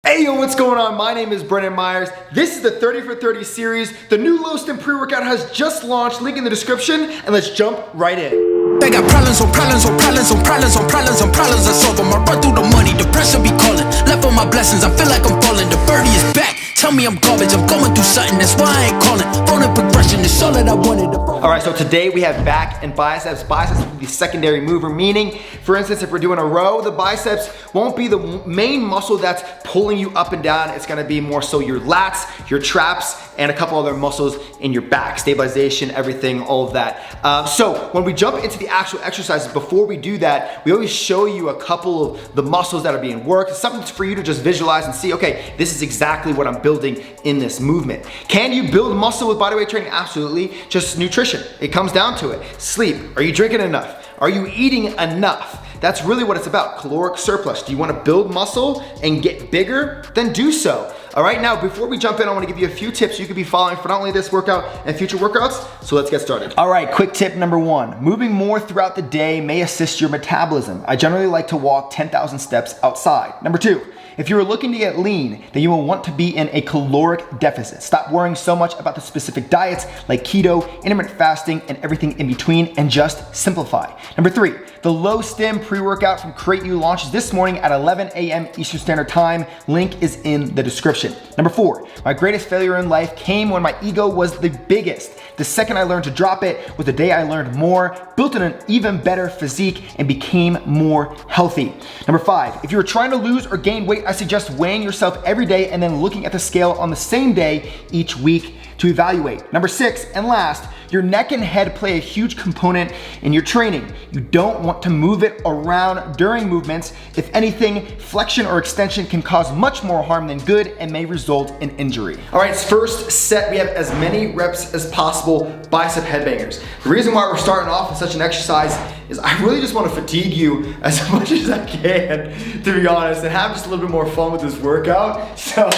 Hey yo, what's going on? My name is Brennan Myers. This is the 30 for 30 series. The new Low Stim pre-workout has just launched, link in the description, and let's jump right in. They got problems on problems on problems on problems on problems on problems I solve them. I run through the money, the pressure be calling. Left on my blessings, I feel like I'm falling. The birdie is back. Tell me I'm garbage, I'm going through something, that's why I ain't calling. Phone and progression is all that I wanted. All right, so today we have back and biceps. Biceps will be the secondary mover, meaning, for instance, if we're doing a row, the biceps won't be the main muscle that's pulling you up and down. It's gonna be more so your lats, your traps, and a couple other muscles in your back, stabilization, everything, all of that. So when we jump into the actual exercises, before we do that, we always show you a couple of the muscles that are being worked. It's something for you to just visualize and see, okay, this is exactly what I'm building in this movement. Can you build muscle with bodyweight training? Absolutely. Just nutrition. It comes down to it. Sleep. Are you drinking enough? Are you eating enough? That's really what it's about, caloric surplus. Do you wanna build muscle and get bigger? Then do so. All right, now before we jump in, I wanna give you a few tips you could be following for not only this workout and future workouts, so let's get started. All right, quick tip number one, moving more throughout the day may assist your metabolism. I generally like to walk 10,000 steps outside. Number two, if you're looking to get lean, then you will want to be in a caloric deficit. Stop worrying so much about the specific diets like keto, intermittent fasting, and everything in between, and just simplify. Number three, the Low Stim pre-workout from Create You launches this morning at 11 a.m. Eastern Standard Time. Link is in the description. Number four, my greatest failure in life came when my ego was the biggest. The second I learned to drop it was the day I learned more, built an even better physique, and became more healthy. Number five, if you're trying to lose or gain weight, I suggest weighing yourself every day and then looking at the scale on the same day each week to evaluate. Number six, and last, your neck and head play a huge component in your training. You don't want to move it around during movements. If anything, flexion or extension can cause much more harm than good and may result in injury. All right, first set, we have as many reps as possible, bicep headbangers. The reason why we're starting off with such an exercise is I really just want to fatigue you as much as I can, to be honest, and have just a little bit more fun with this workout. So,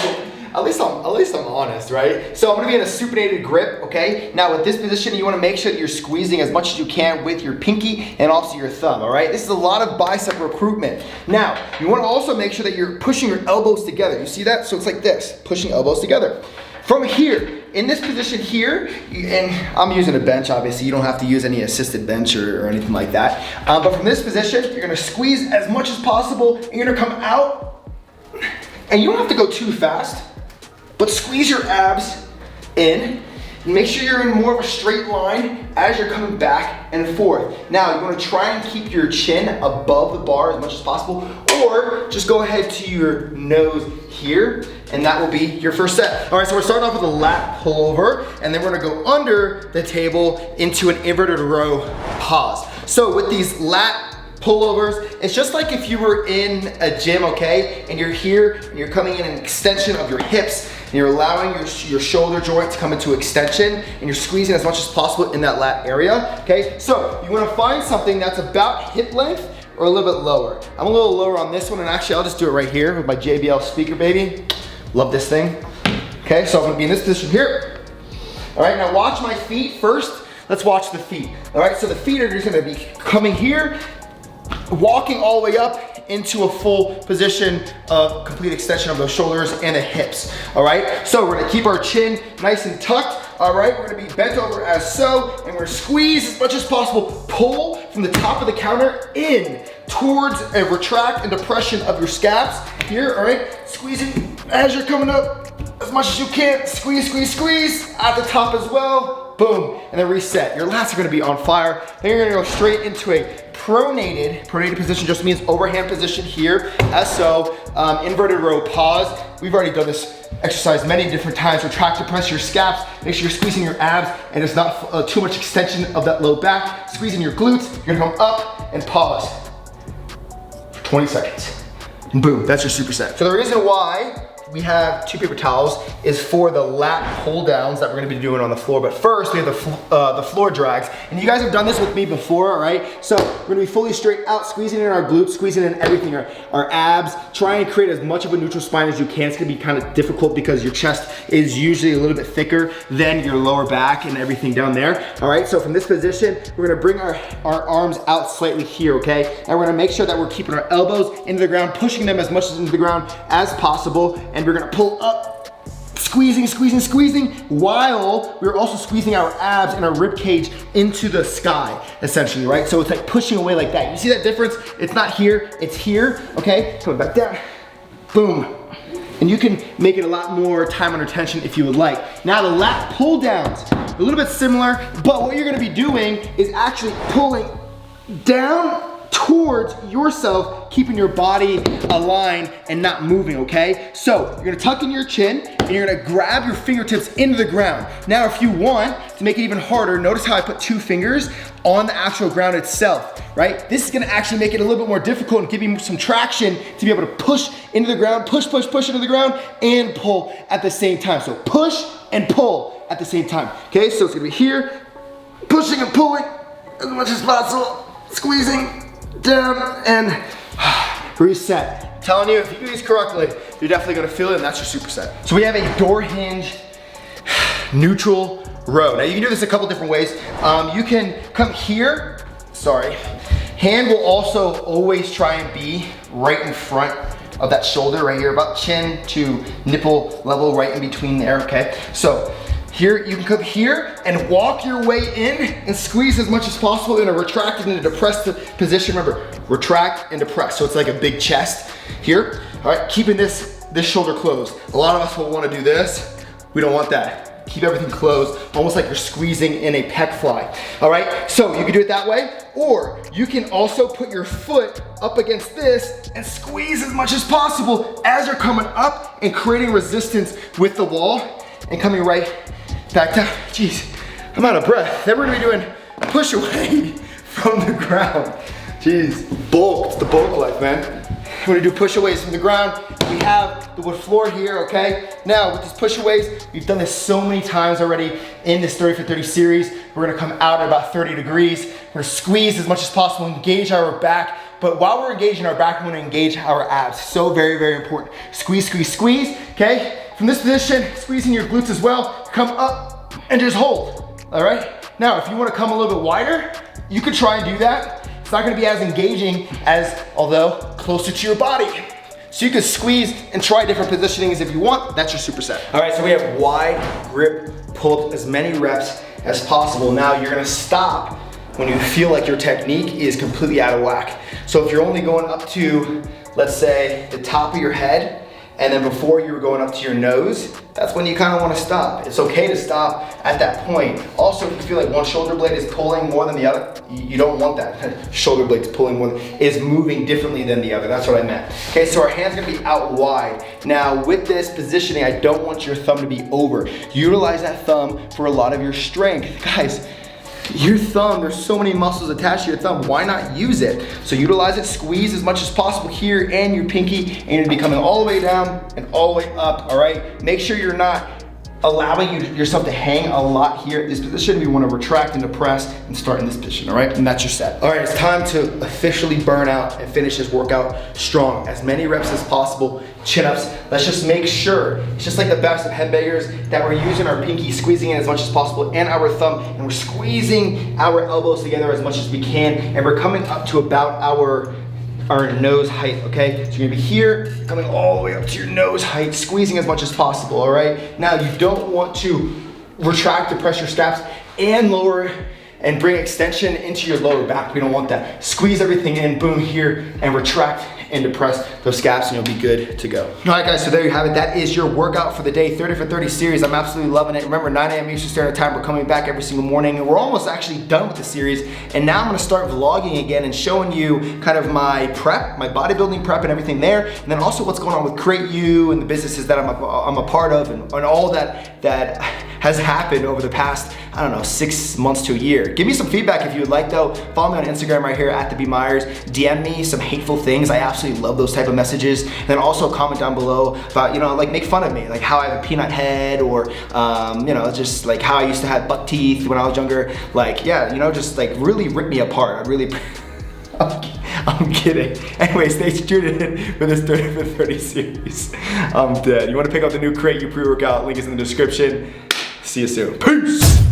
At least I'm honest, right? So I'm gonna be in a supinated grip, okay? Now with this position, you wanna make sure that you're squeezing as much as you can with your pinky and also your thumb, all right? This is a lot of bicep recruitment. Now, you wanna also make sure that you're pushing your elbows together. You see that? So it's like this, pushing elbows together. From here, in this position here, and I'm using a bench, obviously, you don't have to use any assisted bench or anything like that. But from this position, you're gonna squeeze as much as possible, and you're gonna come out, and you don't have to go too fast, but squeeze your abs in. Make sure you're in more of a straight line as you're coming back and forth. Now, you wanna try and keep your chin above the bar as much as possible, or just go ahead to your nose here, and that will be your first set. All right, so we're starting off with a lat pullover, and then we're gonna go under the table into an inverted row pause. So with these lat pullovers, it's just like if you were in a gym, okay, and you're here and you're coming in an extension of your hips and you're allowing your shoulder joint to come into extension and you're squeezing as much as possible in that lat area, okay? So you wanna find something that's about hip length or a little bit lower. I'm a little lower on this one, and actually I'll just do it right here with my JBL speaker, baby. Love this thing. Okay, so I'm gonna be in this position here. All right, now watch my feet first. Let's watch the feet. All right, so the feet are just gonna be coming here, walking all the way up into a full position of complete extension of those shoulders and the hips, all right? So we're gonna keep our chin nice and tucked, all right? We're gonna be bent over as so, and we're gonna squeeze as much as possible. Pull from the top of the counter in towards a retract and depression of your scaps here, all right? Squeezing as you're coming up as much as you can. Squeeze, squeeze, squeeze at the top as well. Boom, and then reset. Your lats are gonna be on fire. Then you're gonna go straight into a pronated position. Just means overhand position here, as so, inverted row pause. We've already done this exercise many different times. Retract to press your scaps. Make sure you're squeezing your abs and there's not too much extension of that low back. Squeezing your glutes. You're gonna come up and pause for 20 seconds. And boom, that's your superset. So the reason why we have 2 paper towels, is for the lat pull downs that we're gonna be doing on the floor. But first, we have the floor drags. And you guys have done this with me before, all right? So we're gonna be fully straight out, squeezing in our glutes, squeezing in everything, our abs, trying to create as much of a neutral spine as you can. It's gonna be kind of difficult because your chest is usually a little bit thicker than your lower back and everything down there, all right? So from this position, we're gonna bring our arms out slightly here, okay? And we're gonna make sure that we're keeping our elbows into the ground, pushing them as much into the ground as possible, and we're gonna pull up, squeezing, squeezing, squeezing, while we're also squeezing our abs and our rib cage into the sky, essentially, right? So it's like pushing away like that. You see that difference? It's not here, it's here, okay? Coming back down, boom. And you can make it a lot more time under tension if you would like. Now the lat pull downs, a little bit similar, but what you're gonna be doing is actually pulling down towards yourself, keeping your body aligned and not moving, okay? So you're gonna tuck in your chin and you're gonna grab your fingertips into the ground. Now, if you want to make it even harder, notice how I put 2 fingers on the actual ground itself, right? This is gonna actually make it a little bit more difficult and give you some traction to be able to push into the ground, push, push, push into the ground, and pull at the same time. So push and pull at the same time, okay? So it's gonna be here, pushing and pulling as much as possible, squeezing, down, and reset. I'm telling you, if you do these correctly, you're definitely gonna feel it, and that's your superset. So we have a door hinge neutral row. Now you can do this a couple different ways. You can come here, sorry. Hand will also always try and be right in front of that shoulder right here, about chin to nipple level, right in between there, okay? So here, you can come here and walk your way in and squeeze as much as possible in a retracted and a depressed position. Remember, retract and depress. So it's like a big chest here. All right, keeping this shoulder closed. A lot of us will want to do this. We don't want that. Keep everything closed, almost like you're squeezing in a pec fly. All right, so you can do it that way, or you can also put your foot up against this and squeeze as much as possible as you're coming up and creating resistance with the wall and coming right back down. Jeez, I'm out of breath. Then we're gonna be doing push away from the ground. Jeez, bulk, it's the bulk life, man. We're gonna do push aways from the ground. We have the wood floor here, okay? Now with these push aways, we've done this so many times already in this 30 for 30 series. We're gonna come out at about 30 degrees. We're gonna squeeze as much as possible, engage our back. But while we're engaging our back, we're gonna engage our abs. So very, very important. Squeeze, squeeze, squeeze, okay? From this position, squeezing your glutes as well, come up and just hold, all right? Now, if you wanna come a little bit wider, you could try and do that. It's not gonna be as engaging as, although closer to your body. So you can squeeze and try different positionings if you want. That's your superset. All right, so we have wide grip, pull up as many reps as possible. Now you're gonna stop when you feel like your technique is completely out of whack. So if you're only going up to, let's say, the top of your head, and then before you were going up to your nose, that's when you kind of want to stop. It's okay to stop at that point. Also, if you feel like one shoulder blade is pulling more than the other, you don't want that. Shoulder blade's pulling more, is moving differently than the other. That's what I meant. Okay, so our hand's gonna be out wide. Now, with this positioning, I don't want your thumb to be over. Utilize that thumb for a lot of your strength. Guys, your thumb, there's so many muscles attached to your thumb. Why not use it? So utilize it, squeeze as much as possible here and your pinky, and you're gonna be coming all the way down and all the way up, all right? Make sure you're not allowing yourself to hang a lot here at this position. You wanna retract and depress and start in this position, all right? And that's your set. All right, it's time to officially burn out and finish this workout strong. As many reps as possible, chin-ups. Let's just make sure, it's just like the best of headbangers, that we're using our pinky, squeezing in as much as possible, and our thumb, and we're squeezing our elbows together as much as we can, and we're coming up to about our nose height, okay? So you're gonna be here, coming all the way up to your nose height, squeezing as much as possible, all right? Now you don't want to retract, depress your straps, and lower and bring extension into your lower back. We don't want that. Squeeze everything in, boom, here, and retract and depress those scaps, and you'll be good to go. All right, guys, so there you have it. That is your workout for the day, 30 for 30 series. I'm absolutely loving it. Remember, 9 a.m. Eastern Standard Time, we're coming back every single morning, and we're almost actually done with the series, and now I'm gonna start vlogging again and showing you kind of my prep, my bodybuilding prep and everything there, and then also what's going on with Create You and the businesses that I'm a part of, and all that has happened over the past, I don't know, 6 months to a year. Give me some feedback if you would like though. Follow me on Instagram right here at the B Myers. DM me some hateful things. I absolutely love those type of messages. And then also comment down below about, you know, like make fun of me, like how I have a peanut head, or you know, just like how I used to have buck teeth when I was younger. Like, yeah, you know, just like really rip me apart. I really, I'm kidding. Anyway, stay tuned in for this 30 for 30 series. I'm dead. You want to pick up the new Create You pre-workout? Link is in the description. See you soon. Peace.